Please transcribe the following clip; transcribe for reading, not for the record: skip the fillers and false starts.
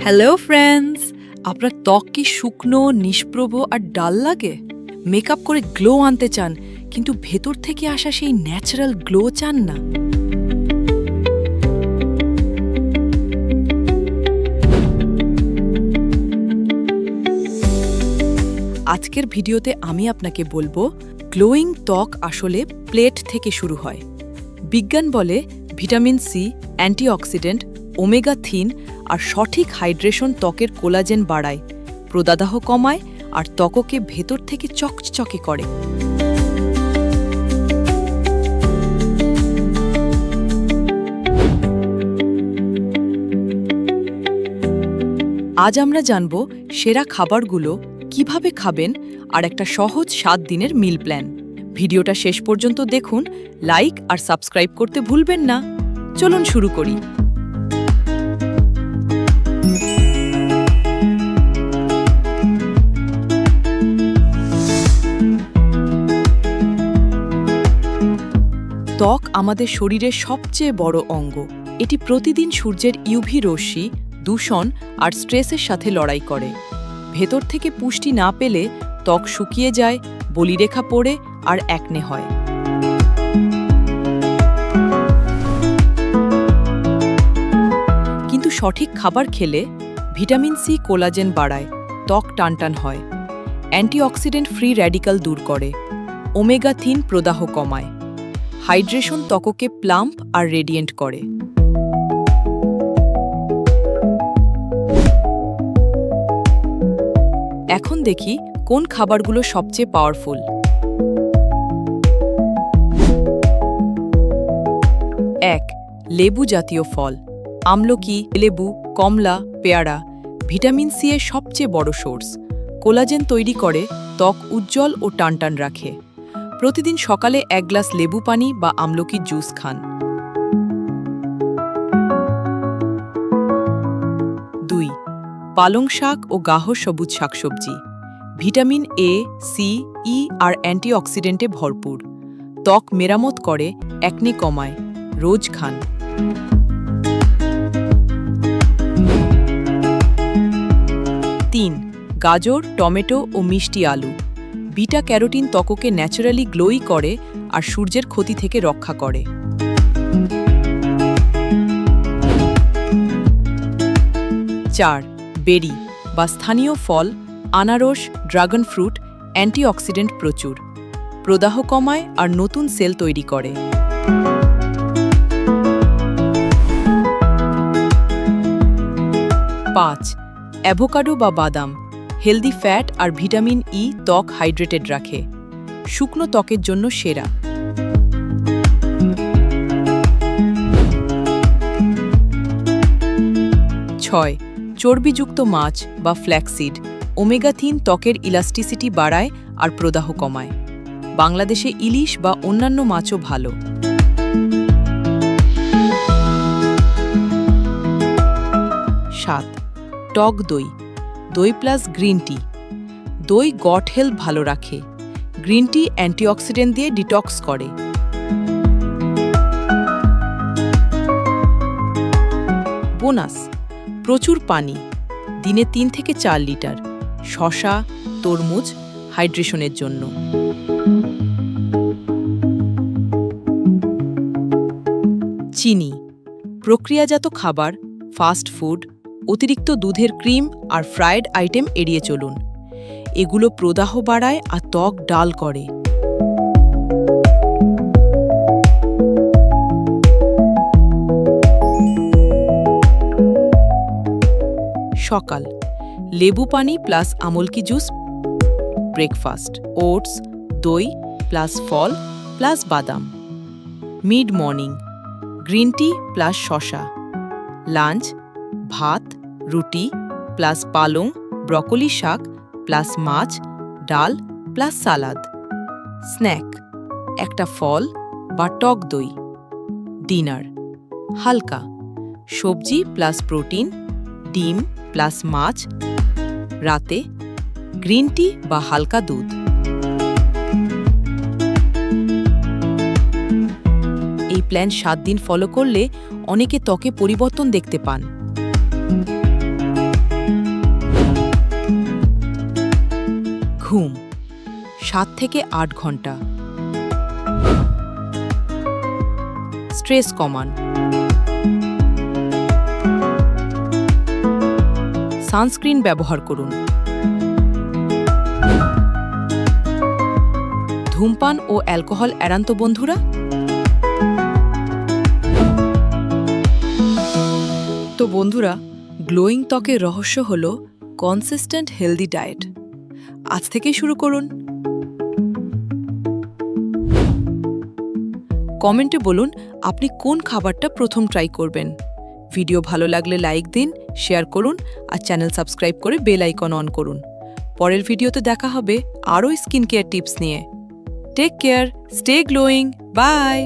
Hello friends, আপনার ত্বক কি শুকনো, নিষ্প্রভ আর ডাল লাগে? মেকআপ করে গ্লো আনতে চান, কিন্তু ভেতর থেকে আসা সেই ন্যাচারাল গ্লো চান না? আজকের ভিডিওতে আমি আপনাকে বলবো গ্লোয়িং ত্বক আসলে প্লেট থেকে শুরু হয়। বিজ্ঞান বলে ভিটামিন সি, অ্যান্টিঅক্সিডেন্ট, ওমেগা-3 আর সঠিক হাইড্রেশন ত্বকের কোলাজেন বাড়ায়, প্রদাহ কমায় আর ত্বককে ভেতর থেকে চকচকে করে। আজ আমরা জানব সেরা খাবারগুলো কিভাবে খাবেন আর একটা সহজ 7 দিনের মিল প্ল্যান। ভিডিওটা শেষ পর্যন্ত দেখুন, লাইক আর সাবস্ক্রাইব করতে ভুলবেন না। চলুন শুরু করি। ত্বক আমাদের শরীরের সবচেয়ে বড় অঙ্গ। এটি প্রতিদিন সূর্যের ইউভি রশ্মি, দূষণ আর স্ট্রেসের সাথে লড়াই করে। ভেতর থেকে পুষ্টি না পেলে ত্বক শুকিয়ে যায়, বলিরেখা পড়ে আর অ্যাকনে হয়। কিন্তু সঠিক খাবার খেলে ভিটামিন সি কোলাজেন বাড়ায়, ত্বক টানটান হয়, অ্যান্টিঅক্সিডেন্ট ফ্রি র্যাডিক্যাল দূর করে, ওমেগা-3 প্রদাহ কমায়, হাইড্রেশন ত্বককে প্লাম্প আর রেডিয়েন্ট করে। এখন দেখি কোন খাবারগুলো সবচেয়ে পাওয়ারফুল। 1. লেবু জাতীয় ফল। আমলকি, লেবু, কমলা, পেয়ারা ভিটামিন সি এর সবচেয়ে বড় সোর্স। কোলাজেন তৈরি করে, ত্বক উজ্জ্বল ও টানটান রাখে। প্রতিদিন সকালে 1 গ্লাস লেবু পানি বা আমলকির জুস খান। 2. পালং শাক ও গাঢ় সবুজ শাকসবজি। ভিটামিন এ, সি, ই আর অ্যান্টিঅক্সিডেন্টে ভরপুর। ত্বক মেরামত করে, অ্যাকনে কমায়। রোজ খান। 3. গাজর, টমেটো ও মিষ্টি আলু। বিটা ক্যারোটিন ত্বককে ন্যাচারালি গ্লোই করে আর সূর্যের ক্ষতি থেকে রক্ষা করে। 4. বেরি বা স্থানীয় ফল, আনারস, ড্রাগন ফ্রুট অ্যান্টিঅক্সিডেন্ট প্রচুর, প্রদাহ কমায় আর নতুন সেল তৈরি করে। 5. অ্যাভোকাডো বা বাদাম। হেলদি ফ্যাট আর ভিটামিন ই ত্বক হাইড্রেটেড রাখে, শুকনো ত্বকের জন্য সেরা। 6. চর্বিযুক্ত মাছ বা ফ্ল্যাক্সিড। ওমেগা-3 ত্বকের ইলাস্টিসিটি বাড়ায় আর প্রদাহ কমায়। বাংলাদেশে ইলিশ বা অন্যান্য মাছও ভালো। 7. টক দই। দই প্লাস গ্রিন টি। দই গট হেলথ ভালো রাখে, গ্রিন টি অ্যান্টিঅক্সিডেন্ট দিয়ে ডিটক্স করে। বোনাস, প্রচুর পানি, দিনে 3 থেকে 4 লিটার। শসা, তরমুজ হাইড্রেশনের জন্য। চিনি, প্রক্রিয়াজাত খাবার, ফাস্ট ফুড, অতিরিক্ত দুধের ক্রিম আর ফ্রাইড আইটেম এড়িয়ে চলুন। এগুলো প্রদাহ বাড়ায় আর ত্বক ডাল করে। সকাল, লেবু পানি প্লাস আমলকি জুস। ব্রেকফাস্ট, ওটস, দই প্লাস ফল প্লাস বাদাম। Mid morning, green tea plus শসা। লাঞ্চ, ভাত, রুটি প্লাস পালং, ব্রকোলি শাক প্লাস মাছ, ডাল প্লাস সালাদ। স্ন্যাক, একটা ফল বা টক দই। ডিনার, হালকা, সবজি প্লাস প্রোটিন, ডিম প্লাস মাছ। রাতে, গ্রিন টি বা হালকা দুধ। এই প্ল্যান 7 দিন ফলো করলে অনেকে ত্বকে পরিবর্তন দেখতে পান। ঘুম 7 থেকে 8 ঘন্টা। স্ট্রেস কমান, সানস্ক্রিন ব্যবহার করুন। ধূমপান ও অ্যালকোহল এড়ান তো বন্ধুরা। তো বন্ধুরা, গ্লোয়িং ত্বকের রহস্য হলো কনসিস্টেন্ট হেলদি ডায়েট। আজ থেকেই শুরু করুন। কমেন্টে বলুন আপনি কোন খাবারটা প্রথম ট্রাই করবেন। ভিডিও ভালো লাগলে লাইক দিন, শেয়ার করুন আর চ্যানেল সাবস্ক্রাইব করে বেল আইকন অন করুন। পরের ভিডিওতে দেখা হবে আরও স্কিন কেয়ার টিপস নিয়ে। Take care, stay glowing, by.